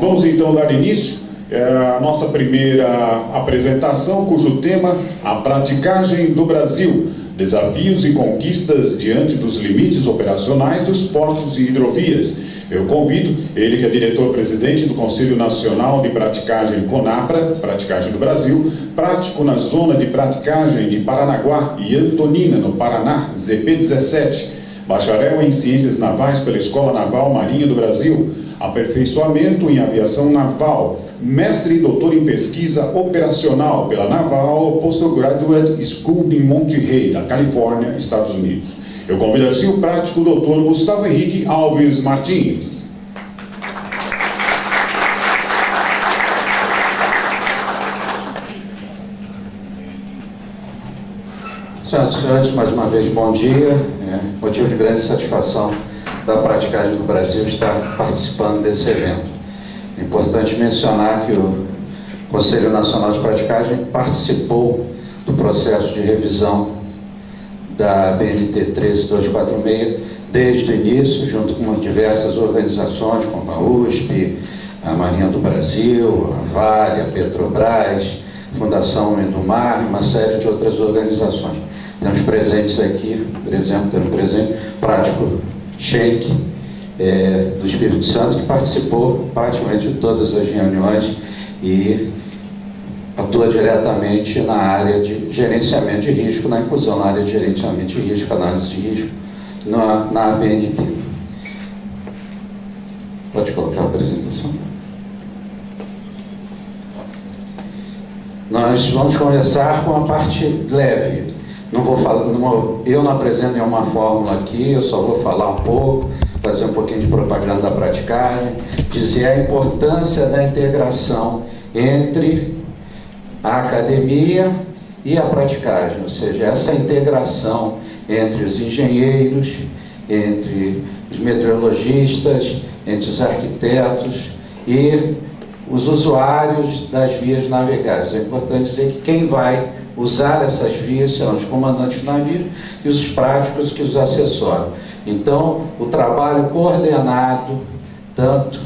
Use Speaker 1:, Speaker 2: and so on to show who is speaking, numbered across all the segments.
Speaker 1: Vamos então dar início à nossa primeira apresentação, cujo tema, a praticagem do Brasil, desafios e conquistas diante dos limites operacionais dos portos e hidrovias. Eu convido ele, que é diretor-presidente do Conselho Nacional de Praticagem CONAPRA, Praticagem do Brasil, prático na zona de praticagem de Paranaguá e Antonina, no Paraná, ZP-17, bacharel em Ciências Navais pela Escola Naval Marinha do Brasil, aperfeiçoamento em aviação naval, mestre e doutor em pesquisa operacional pela Naval Postgraduate School em Monterey, da Califórnia, Estados Unidos. Eu convido assim o prático doutor Gustavo Henrique Alves Martins.
Speaker 2: Senhoras e senhores, mais uma vez, bom dia. Motivo de grande satisfação da praticagem do Brasil estar participando desse evento. É importante mencionar que o Conselho Nacional de Praticagem participou do processo de revisão da BNT 13246 desde o início, junto com diversas organizações, como a USP, a Marinha do Brasil, a Vale, a Petrobras, Fundação Homem do Mar, uma série de outras organizações. Temos presentes aqui, por exemplo, temos presente prático Sheik do Espírito Santo, que participou praticamente de todas as reuniões e atua diretamente na área de gerenciamento de risco, na inclusão na área de gerenciamento de risco, análise de risco, na ABNT. Pode colocar a apresentação. Nós vamos começar com a parte leve. Não vou falar, eu não apresento nenhuma fórmula aqui, eu só vou falar um pouco, fazer um pouquinho de propaganda da praticagem, dizer a importância da integração entre a academia e a praticagem, ou seja, essa integração entre os engenheiros, entre os meteorologistas, entre os arquitetos e os usuários das vias navegáveis. É importante dizer que quem vai usar essas vias serão os comandantes de navios e os práticos que os assessoram. Então, o trabalho coordenado, tanto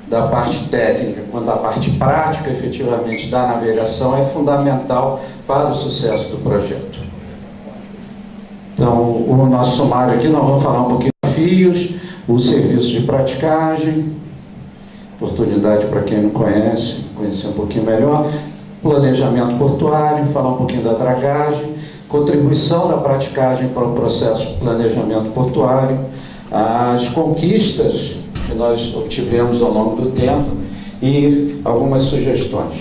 Speaker 2: da parte técnica quanto da parte prática, efetivamente, da navegação, é fundamental para o sucesso do projeto. Então, o nosso sumário aqui, nós vamos falar um pouquinho de desafios, o serviço de praticagem, oportunidade para quem não conhece, conhecer um pouquinho melhor, planejamento portuário, falar um pouquinho da dragagem, contribuição da praticagem para o processo de planejamento portuário, as conquistas que nós obtivemos ao longo do tempo e algumas sugestões.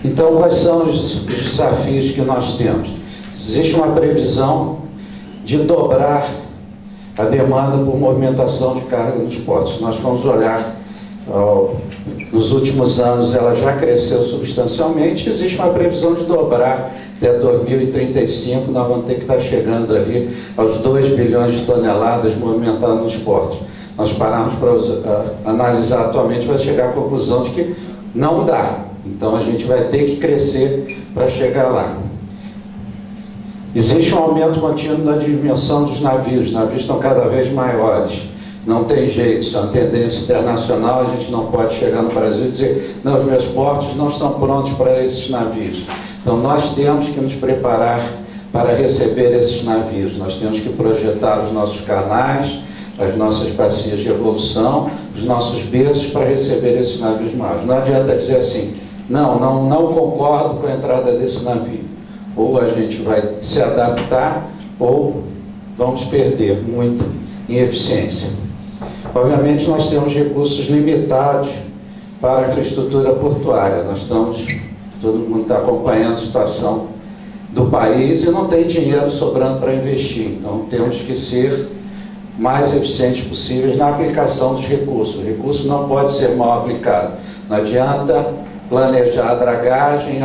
Speaker 2: Então, quais são os desafios que nós temos? Existe uma previsão de dobrar a demanda por movimentação de carga nos portos. Se nós formos olhar nos últimos anos, ela já cresceu substancialmente. Existe uma previsão de dobrar até 2035, nós vamos ter que estar chegando ali aos 2 bilhões de toneladas movimentadas nos portos. Nós paramos para analisar atualmente, vai chegar à conclusão de que não dá. Então a gente vai ter que crescer para chegar lá. Existe um aumento contínuo da dimensão dos navios. Os navios estão cada vez maiores. Não tem jeito, isso é uma tendência internacional, a gente não pode chegar no Brasil e dizer, não, os meus portos não estão prontos para esses navios. Então nós temos que nos preparar para receber esses navios, nós temos que projetar os nossos canais, as nossas bacias de evolução, os nossos berços para receber esses navios maiores. Não adianta dizer assim, não concordo com a entrada desse navio. Ou a gente vai se adaptar, ou vamos perder muito em eficiência. Obviamente, nós temos recursos limitados para a infraestrutura portuária. Todo mundo está acompanhando a situação do país e não tem dinheiro sobrando para investir. Então, temos que ser mais eficientes possíveis na aplicação dos recursos. O recurso não pode ser mal aplicado. Não adianta planejar a dragagem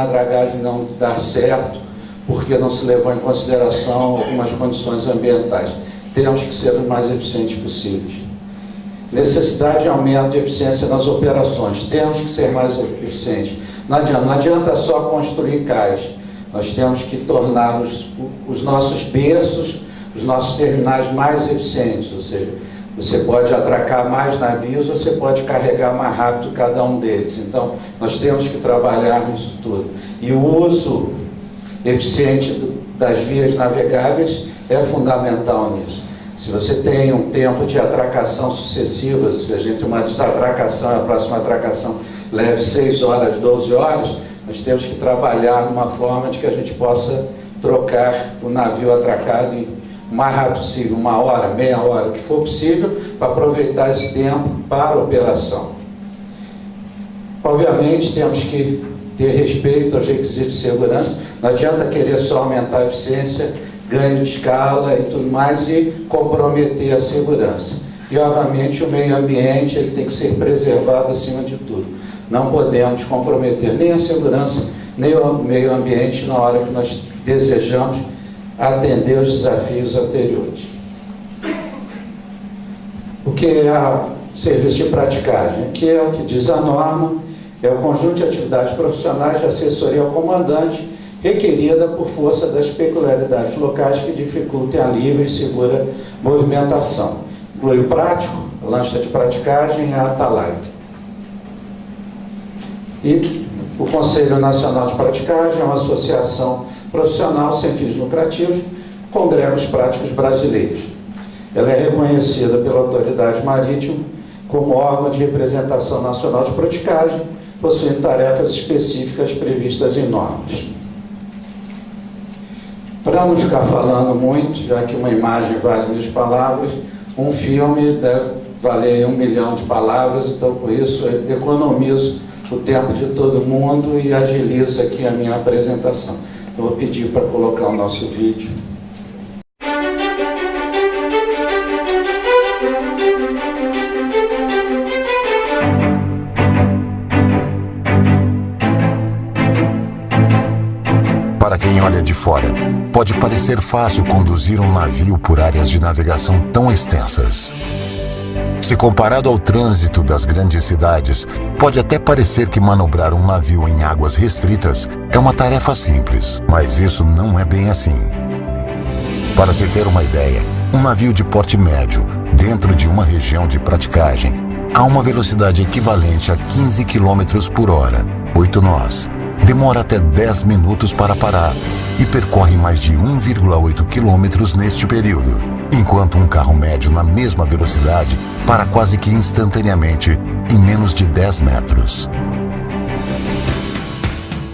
Speaker 2: não dar certo, porque não se levou em consideração algumas condições ambientais. Temos que ser os mais eficientes possíveis. Necessidade de aumento de eficiência nas operações. Temos que ser mais eficientes. Não adianta só construir cais. Nós temos que tornar os nossos berços, os nossos terminais mais eficientes, ou seja, Você pode atracar mais navios, você pode carregar mais rápido cada um deles. Então, nós temos que trabalhar nisso tudo. E o uso eficiente das vias navegáveis é fundamental nisso. Se você tem um tempo de atracação sucessiva, se a gente tem uma desatracação, a próxima atracação leve 6 horas, 12 horas, nós temos que trabalhar numa forma de que a gente possa trocar o navio atracado em o mais rápido possível, 1 hora, meia hora, o que for possível, para aproveitar esse tempo para a operação. Obviamente, temos que ter respeito aos requisitos de segurança. Não adianta querer só aumentar a eficiência, ganho de escala e tudo mais e comprometer a segurança. E, obviamente, o meio ambiente ele tem que ser preservado acima de tudo. Não podemos comprometer nem a segurança, nem o meio ambiente na hora que nós desejamos atender os desafios anteriores. O que é serviço de praticagem? Que é o que diz a norma, é o conjunto de atividades profissionais de assessoria ao comandante requerida por força das peculiaridades locais que dificultem a livre e segura movimentação. Inclui o prático, a lancha de praticagem e a atalaia. E o Conselho Nacional de Praticagem é uma associação profissional sem fins lucrativos, congrega os práticos brasileiros. Ela é reconhecida pela Autoridade Marítima como órgão de representação nacional de praticagem, possuindo tarefas específicas previstas em normas. Para não ficar falando muito, já que uma imagem vale 1000 palavras, um filme deve valer 1 milhão de palavras, então por isso eu economizo o tempo de todo mundo e agilizo aqui a minha apresentação. Eu vou pedir para colocar o nosso vídeo.
Speaker 3: Para quem olha de fora, pode parecer fácil conduzir um navio por áreas de navegação tão extensas. Se comparado ao trânsito das grandes cidades, pode até parecer que manobrar um navio em águas restritas é uma tarefa simples, mas isso não é bem assim. Para se ter uma ideia, um navio de porte médio, dentro de uma região de praticagem, a uma velocidade equivalente a 15 km por hora, 8 nós, demora até 10 minutos para parar e percorre mais de 1,8 km neste período, enquanto um carro médio na mesma velocidade para quase que instantaneamente em menos de 10 metros.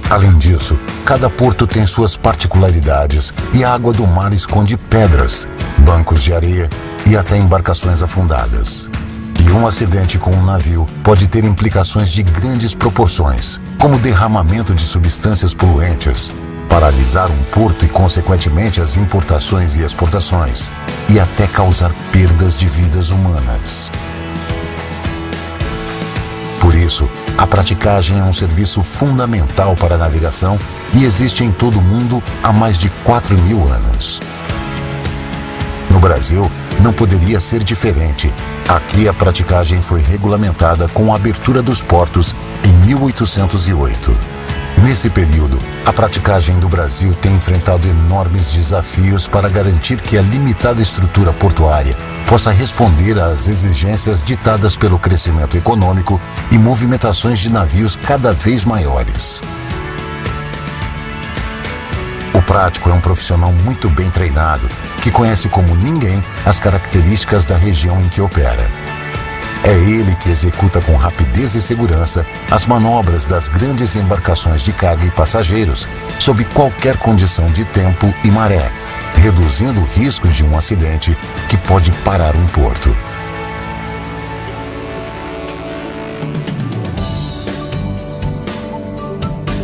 Speaker 3: Além disso, cada porto tem suas particularidades e a água do mar esconde pedras, bancos de areia e até embarcações afundadas. E um acidente com um navio pode ter implicações de grandes proporções, como derramamento de substâncias poluentes, paralisar um porto e, consequentemente, as importações e exportações, e até causar perdas de vidas humanas. Por isso, a praticagem é um serviço fundamental para a navegação e existe em todo o mundo há mais de 4.000 anos. No Brasil, não poderia ser diferente. Aqui a praticagem foi regulamentada com a abertura dos portos em 1808. Nesse período, a praticagem do Brasil tem enfrentado enormes desafios para garantir que a limitada estrutura portuária possa responder às exigências ditadas pelo crescimento econômico e movimentações de navios cada vez maiores. O prático é um profissional muito bem treinado, que conhece como ninguém as características da região em que opera. É ele que executa com rapidez e segurança as manobras das grandes embarcações de carga e passageiros, sob qualquer condição de tempo e maré, reduzindo o risco de um acidente que pode parar um porto.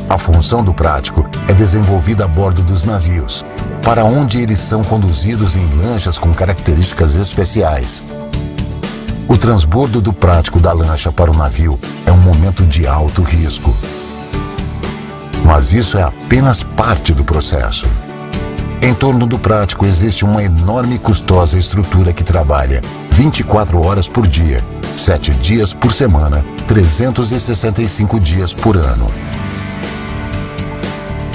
Speaker 3: A função do prático é desenvolvida a bordo dos navios, para onde eles são conduzidos em lanchas com características especiais. O transbordo do prático da lancha para o navio é um momento de alto risco. Mas isso é apenas parte do processo. Em torno do prático existe uma enorme e custosa estrutura que trabalha 24 horas por dia, 7 dias por semana, 365 dias por ano.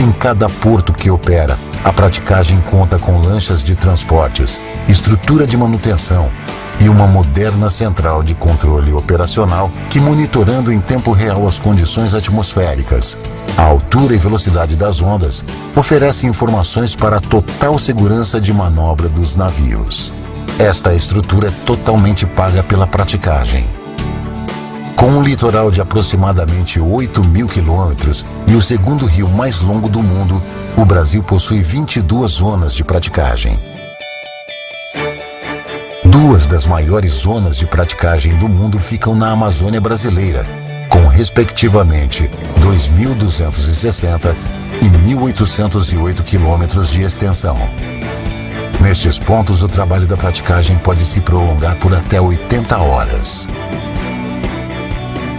Speaker 3: Em cada porto que opera, a praticagem conta com lanchas de transportes, estrutura de manutenção e uma moderna central de controle operacional que, monitorando em tempo real as condições atmosféricas, a altura e velocidade das ondas, oferece informações para a total segurança de manobra dos navios. Esta estrutura é totalmente paga pela praticagem. Com um litoral de aproximadamente 8.000 quilômetros e o segundo rio mais longo do mundo, o Brasil possui 22 zonas de praticagem. Duas das maiores zonas de praticagem do mundo ficam na Amazônia brasileira, com respectivamente 2.260 e 1.808 quilômetros de extensão. Nestes pontos, o trabalho da praticagem pode se prolongar por até 80 horas.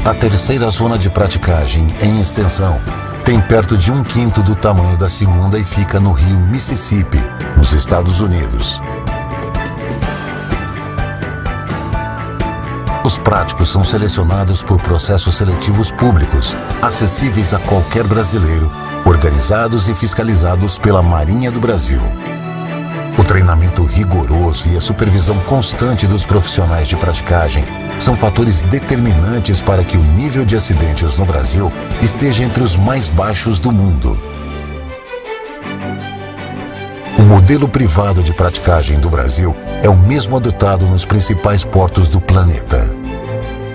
Speaker 3: A terceira zona de praticagem, em extensão, tem perto de 1/5 do tamanho da segunda e fica no rio Mississippi, nos Estados Unidos. Os práticos são selecionados por processos seletivos públicos, acessíveis a qualquer brasileiro, organizados e fiscalizados pela Marinha do Brasil. O treinamento rigoroso e a supervisão constante dos profissionais de praticagem são fatores determinantes para que o nível de acidentes no Brasil esteja entre os mais baixos do mundo. O modelo privado de praticagem do Brasil é o mesmo adotado nos principais portos do planeta.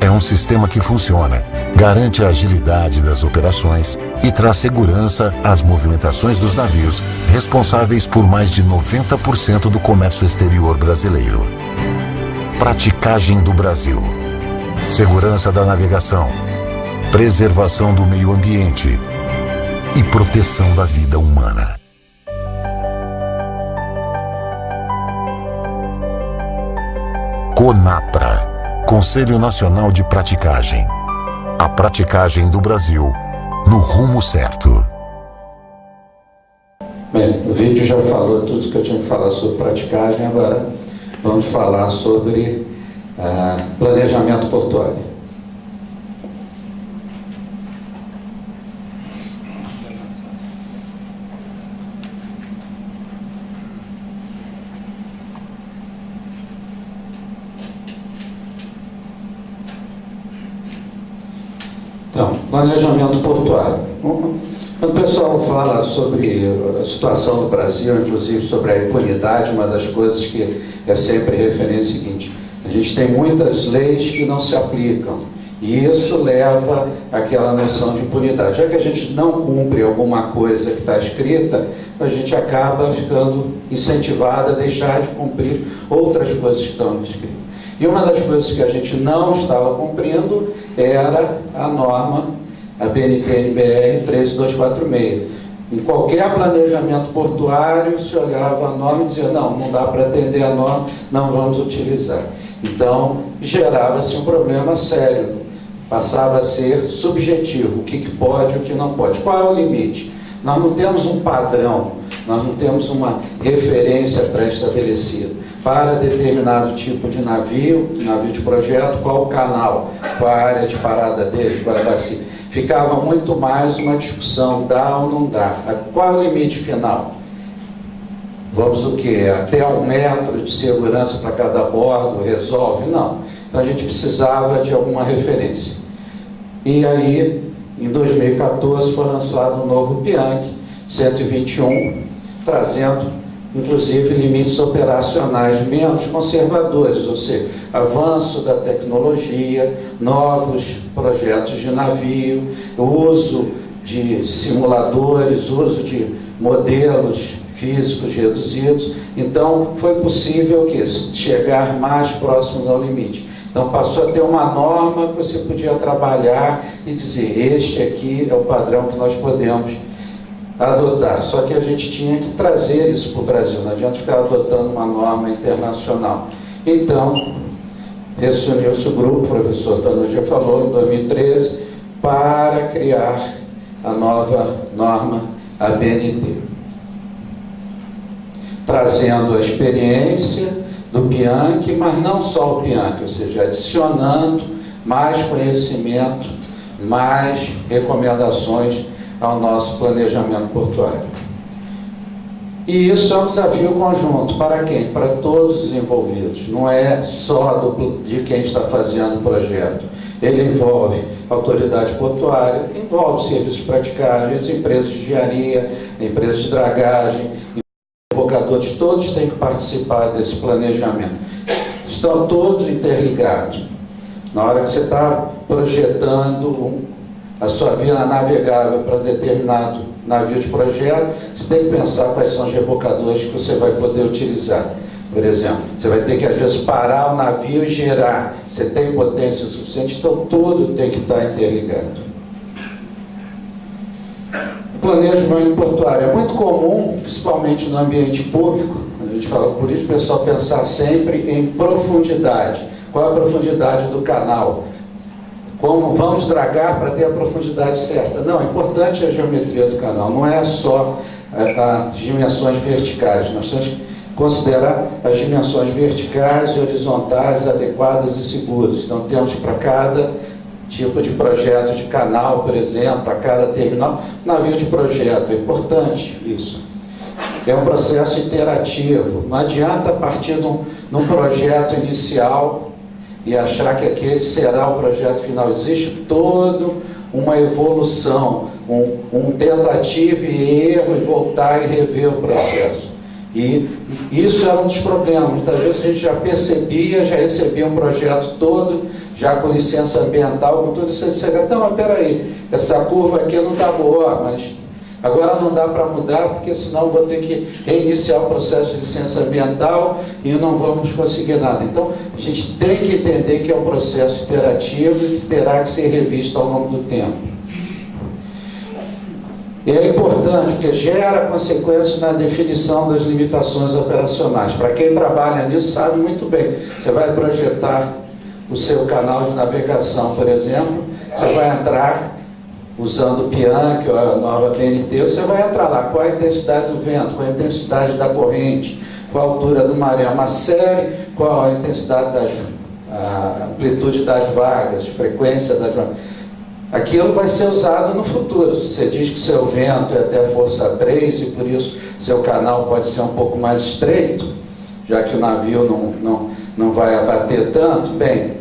Speaker 3: É um sistema que funciona, garante a agilidade das operações e traz segurança às movimentações dos navios, responsáveis por mais de 90% do comércio exterior brasileiro. Praticagem do Brasil. Segurança da navegação, preservação do meio ambiente e proteção da vida humana. CONAPRA, Conselho Nacional de Praticagem. A praticagem do Brasil no rumo certo.
Speaker 2: Bem, o vídeo já falou tudo que eu tinha que falar sobre praticagem, agora vamos falar sobre planejamento portuário. Então, planejamento portuário. Quando o pessoal fala sobre a situação do Brasil, inclusive sobre a impunidade, uma das coisas que é sempre referência é o seguinte: a gente tem muitas leis que não se aplicam, e isso leva àquela noção de impunidade. Já que a gente não cumpre alguma coisa que está escrita, a gente acaba ficando incentivado a deixar de cumprir outras coisas que estão escritas. E uma das coisas que a gente não estava cumprindo era a norma, a BNT-NBR 13246. Em qualquer planejamento portuário, se olhava a norma e dizia: não dá para atender a norma, não vamos utilizar. Então, gerava-se um problema sério, passava a ser subjetivo, o que pode e o que não pode. Qual é o limite? Nós não temos um padrão, nós não temos uma referência pré-estabelecida. Para determinado tipo de navio de projeto, qual o canal, qual a área de parada dele, qual é a bacia. Ficava muito mais uma discussão, dá ou não dá. Qual é o limite final? Vamos o quê? Até 1 metro de segurança para cada bordo resolve? Não. Então a gente precisava de alguma referência. E aí, em 2014, foi lançado um novo PIANC 121, trazendo inclusive limites operacionais menos conservadores, ou seja, avanço da tecnologia, novos projetos de navio, uso de simuladores, uso de modelos físicos reduzidos. Então, foi possível chegar mais próximo ao limite. Então, passou a ter uma norma que você podia trabalhar e dizer: este aqui é o padrão que nós podemos adotar. Só que a gente tinha que trazer isso para o Brasil, não adianta ficar adotando uma norma internacional. Então, reuniu-se o grupo, o professor Tanu já falou, em 2013, para criar a nova norma, a BNT. Trazendo a experiência do PIANC, mas não só o PIANC, ou seja, adicionando mais conhecimento, mais recomendações ao nosso planejamento portuário. E isso é um desafio conjunto. Para quem? Para todos os envolvidos. Não é só de quem está fazendo o projeto. Ele envolve autoridade portuária, envolve serviços de praticagem, empresas de engenharia, empresas de dragagem, rebocadores, todos têm que participar desse planejamento. Estão todos interligados. Na hora que você está projetando a sua via navegável para determinado navio de projeto, você tem que pensar quais são os rebocadores que você vai poder utilizar. Por exemplo, você vai ter que, às vezes, parar o navio e girar. Você tem potência suficiente, então tudo tem que estar interligado. O planejamento portuário é muito comum, principalmente no ambiente público, quando a gente fala por isso, o pessoal pensar sempre em profundidade. Qual é a profundidade do canal? Como vamos dragar para ter a profundidade certa? Não, é importante a geometria do canal, não é só as dimensões verticais. Nós temos que considerar as dimensões verticais e horizontais adequadas e seguras. Então, temos para cada tipo de projeto de canal, por exemplo, para cada terminal, navio de projeto. É importante isso. É um processo interativo. Não adianta partir de um projeto inicial e achar que aquele será o projeto final. Existe toda uma evolução, um tentativa e erro, e voltar e rever o processo. E isso era um dos problemas. Muitas vezes a gente já percebia, já recebia um projeto todo, já com licença ambiental, com tudo isso. Você diz, não, mas peraí, essa curva aqui não está boa, mas agora não dá para mudar, porque senão vou ter que reiniciar o processo de licença ambiental e não vamos conseguir nada. Então, a gente tem que entender que é um processo interativo e que terá que ser revisto ao longo do tempo. E é importante, porque gera consequências na definição das limitações operacionais. Para quem trabalha nisso, sabe muito bem. Você vai projetar o seu canal de navegação, por exemplo, você vai entrar usando o PIAN, que é a nova BNT, você vai entrar lá, qual a intensidade do vento, qual a intensidade da corrente, qual a altura do maré, uma série, qual a intensidade a amplitude das vagas, frequência das vagas. Aquilo vai ser usado no futuro. Se você diz que seu vento é até força 3 e por isso seu canal pode ser um pouco mais estreito, já que o navio não vai abater tanto, bem,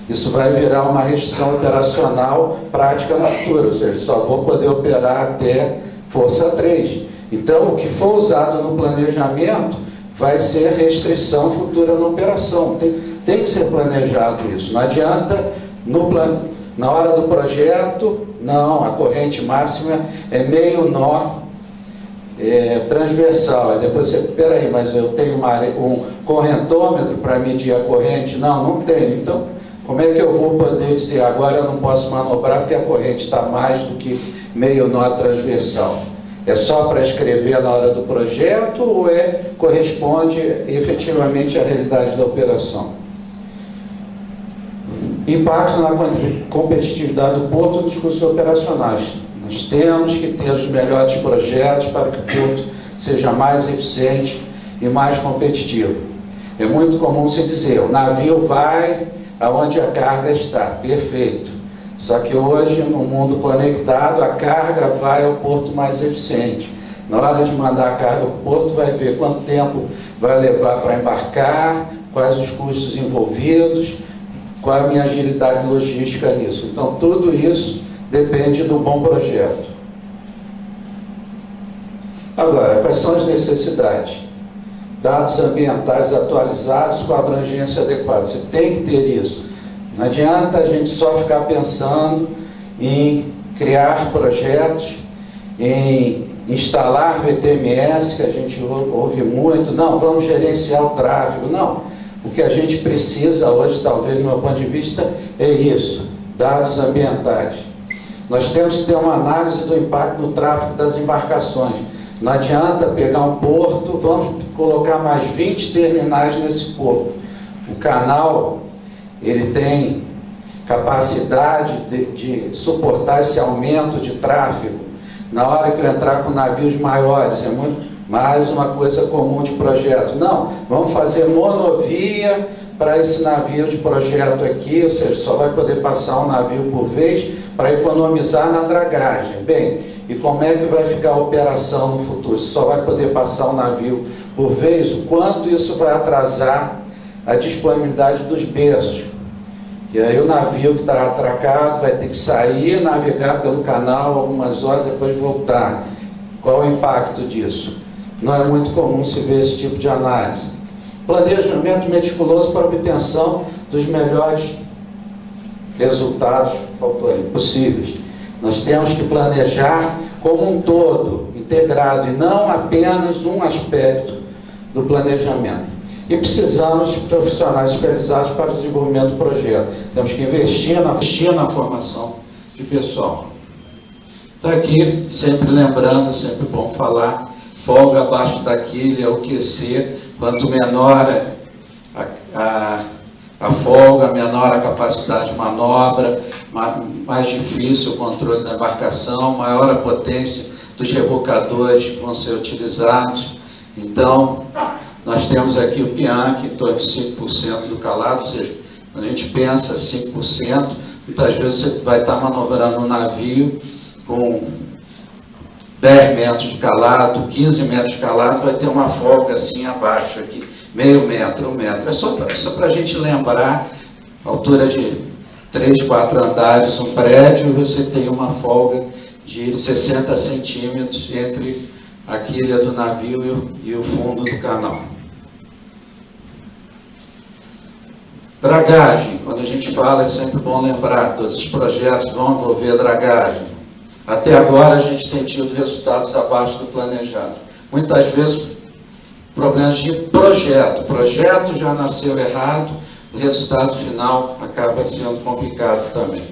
Speaker 2: isso vai virar uma restrição operacional prática no futuro, ou seja, só vou poder operar até força 3. Então, o que for usado no planejamento vai ser restrição futura na operação. Tem que ser planejado isso. Não adianta, na hora do projeto, não, a corrente máxima é meio nó transversal. Aí depois você, peraí, mas eu tenho um correntômetro para medir a corrente? Não tenho. Então, como é que eu vou poder dizer, agora eu não posso manobrar porque a corrente está mais do que meio nó transversal? É só para escrever na hora do projeto ou corresponde efetivamente à realidade da operação? Impacto na competitividade do porto nos custos operacionais. Nós temos que ter os melhores projetos para que o porto seja mais eficiente e mais competitivo. É muito comum se dizer, o navio vai aonde a carga está, perfeito. Só que hoje, no mundo conectado, a carga vai ao porto mais eficiente. Na hora de mandar a carga para o porto, vai ver quanto tempo vai levar para embarcar, quais os custos envolvidos, qual a minha agilidade logística nisso. Então, tudo isso depende do bom projeto. Agora, quais são as necessidades? Dados ambientais atualizados com abrangência adequada. Você tem que ter isso. Não adianta a gente só ficar pensando em criar projetos, em instalar VTMS, que a gente ouve muito. Não, vamos gerenciar o tráfego. Não. O que a gente precisa hoje, talvez, do meu ponto de vista, é isso. Dados ambientais. Nós temos que ter uma análise do impacto no tráfego das embarcações. Não adianta pegar um porto, vamos colocar mais 20 terminais nesse porto. O canal, ele tem capacidade de suportar esse aumento de tráfego. Na hora que eu entrar com navios maiores, é muito mais uma coisa comum de projeto. Não, vamos fazer monovia para esse navio de projeto aqui, ou seja, só vai poder passar um navio por vez para economizar na dragagem. Bem, E como é que vai ficar a operação no futuro? Só vai poder passar o navio por vez? O quanto isso vai atrasar a disponibilidade dos berços? E aí o navio que está atracado vai ter que sair, navegar pelo canal algumas horas, depois voltar. Qual o impacto disso? Não é muito comum se ver esse tipo de análise. Planejamento meticuloso para obtenção dos melhores resultados possíveis. Nós temos que planejar como um todo, integrado, e não apenas um aspecto do planejamento. E precisamos de profissionais especializados para o desenvolvimento do projeto. Temos que investir na formação de pessoal. Então aqui, sempre lembrando, sempre bom falar, folga abaixo da quilha é o QC, quanto menor a folga, menor a capacidade de manobra, mais difícil o controle da embarcação, maior a potência dos rebocadores que vão ser utilizados. Então, nós temos aqui o PIANC em torno de 5% do calado, ou seja, quando a gente pensa 5%, muitas vezes você vai estar manobrando um navio com 10 metros de calado, 15 metros de calado, vai ter uma folga assim abaixo aqui, meio metro, 1 metro. É só para a gente lembrar, altura de 3, 4 andares, um prédio, você tem uma folga de 60 centímetros entre a quilha do navio e o fundo do canal. Dragagem, quando a gente fala, é sempre bom lembrar, todos os projetos vão envolver dragagem. Até agora a gente tem tido resultados abaixo do planejado. Muitas vezes problemas de projeto. O projeto já nasceu errado, o resultado final acaba sendo complicado também.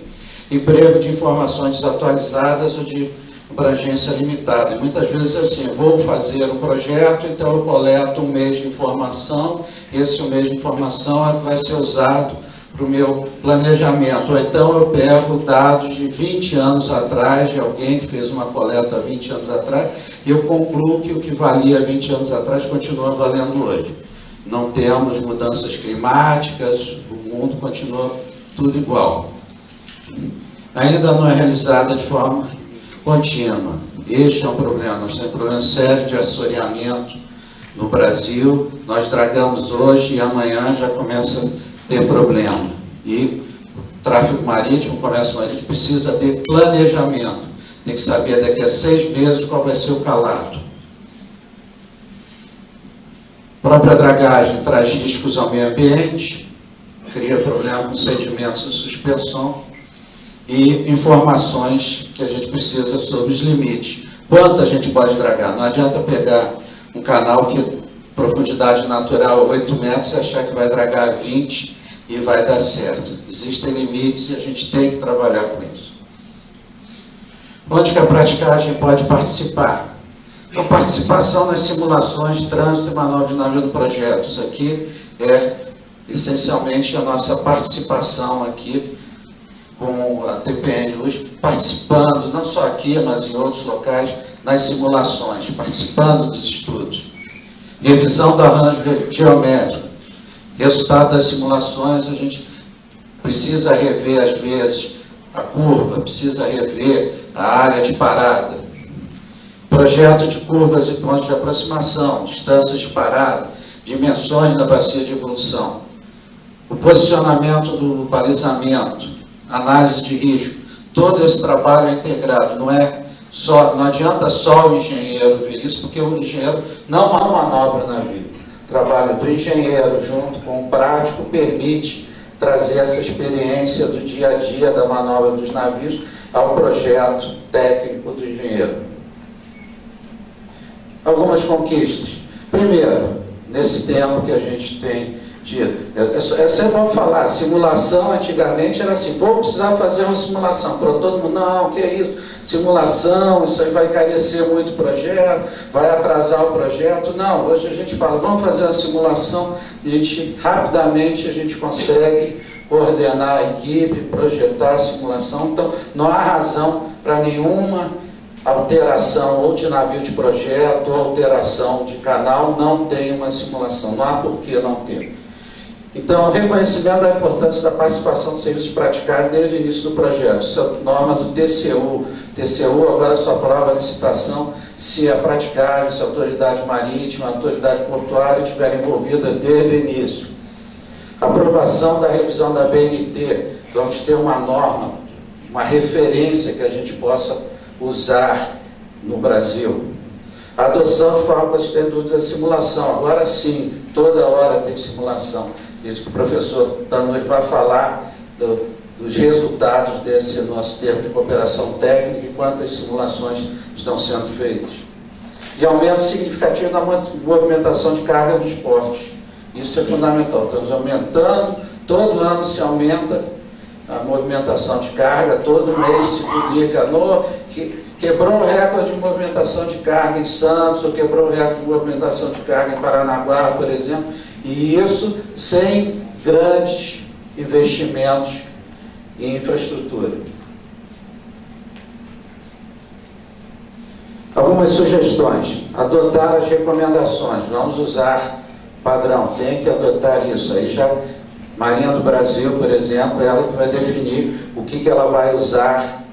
Speaker 2: Emprego de informações desatualizadas ou de abrangência limitada. E muitas vezes assim, vou fazer um projeto, então eu coleto um mês de informação, esse mês de informação vai ser usado para o meu planejamento. Ou então eu pego dados de 20 anos atrás, de alguém que fez uma coleta 20 anos atrás, e eu concluo que o que valia 20 anos atrás continua valendo hoje. Não temos mudanças climáticas, o mundo continua tudo igual. Ainda não é realizada de forma contínua. Este é um problema. Nós temos um problema sério de assoreamento no Brasil. Nós dragamos hoje e amanhã já começa a ter problema. E o tráfego marítimo, o comércio marítimo, precisa ter planejamento. Tem que saber daqui a 6 meses qual vai ser o calado. A própria dragagem traz riscos ao meio ambiente, cria problema com sedimentos e suspensão, e informações que a gente precisa sobre os limites. Quanto a gente pode dragar? Não adianta pegar um canal que profundidade natural 8 metros e achar que vai dragar 20 e vai dar certo. Existem limites e a gente tem que trabalhar com isso. Onde que a praticagem pode participar? Então, participação nas simulações de trânsito e manobra de navio do projeto. Isso aqui é essencialmente a nossa participação aqui com a TPN USP, participando, não só aqui, mas em outros locais, nas simulações, participando dos estudos. Revisão do arranjo geométrico. Resultado das simulações, a gente precisa rever, às vezes, a curva, precisa rever a área de parada. Projeto de curvas e pontos de aproximação, distâncias de parada, dimensões da bacia de evolução. O posicionamento do balizamento, análise de risco. Todo esse trabalho é integrado, não adianta só o engenheiro ver isso, porque o engenheiro não manobra o navio. O trabalho do engenheiro junto com o prático permite trazer essa experiência do dia a dia da manobra dos navios ao projeto técnico do engenheiro. Algumas conquistas. Primeiro, nesse tempo que a gente tem tido, é sempre bom falar, simulação antigamente era assim, vou precisar fazer uma simulação, para todo mundo, não, que é isso, simulação, isso aí vai encarecer muito o projeto, vai atrasar o projeto. Não, hoje a gente fala, vamos fazer uma simulação, e rapidamente a gente consegue coordenar a equipe, projetar a simulação. Então não há razão para nenhuma alteração ou de navio de projeto, ou alteração de canal, não tem uma simulação, não há por que não ter. Então, o reconhecimento da importância da participação do serviço praticado desde o início do projeto. Isso é norma do TCU. TCU agora só aprova a licitação se a praticável, se a autoridade marítima, a autoridade portuária estiverem envolvidas desde o início. Aprovação da revisão da BNT. Vamos ter uma norma, uma referência que a gente possa usar no Brasil. A adoção de forma consistente do uso da simulação. Agora sim, toda hora tem simulação. Isso que o professor Tanuri vai falar dos resultados desse nosso termo de cooperação técnica e quantas simulações estão sendo feitas. E aumento significativo na movimentação de carga dos portos. Isso é fundamental. Estamos aumentando, todo ano se aumenta a movimentação de carga, todo mês se publica, quebrou o recorde de movimentação de carga em Santos, ou quebrou o recorde de movimentação de carga em Paranaguá, por exemplo, e isso sem grandes investimentos em infraestrutura. Algumas sugestões. Adotar as recomendações. Vamos usar padrão, tem que adotar isso. Aí já Marinha do Brasil, por exemplo, ela que vai definir o que ela vai usar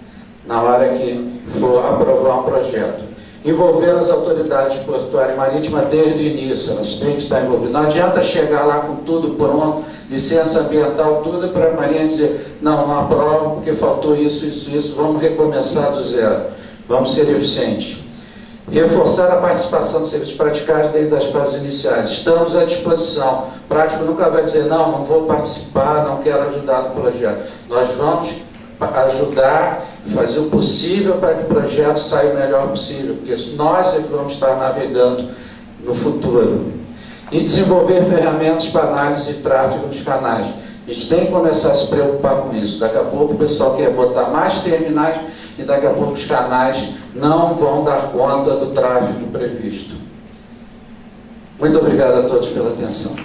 Speaker 2: na hora que for aprovar um projeto. Envolver as autoridades portuárias e marítimas desde o início, elas têm que estar envolvidas. Não adianta chegar lá com tudo pronto, licença ambiental, tudo, para a Marinha dizer, não aprovo porque faltou isso, vamos recomeçar do zero, vamos ser eficientes. Reforçar a participação dos serviços praticados desde as fases iniciais. Estamos à disposição. O prático nunca vai dizer, não vou participar, não quero ajudar no projeto. Nós vamos ajudar, fazer o possível para que o projeto saia o melhor possível, porque nós é que vamos estar navegando no futuro. E desenvolver ferramentas para análise de tráfego nos canais. A gente tem que começar a se preocupar com isso. Daqui a pouco o pessoal quer botar mais terminais e daqui a pouco os canais não vão dar conta do tráfego previsto. Muito obrigado a todos pela atenção.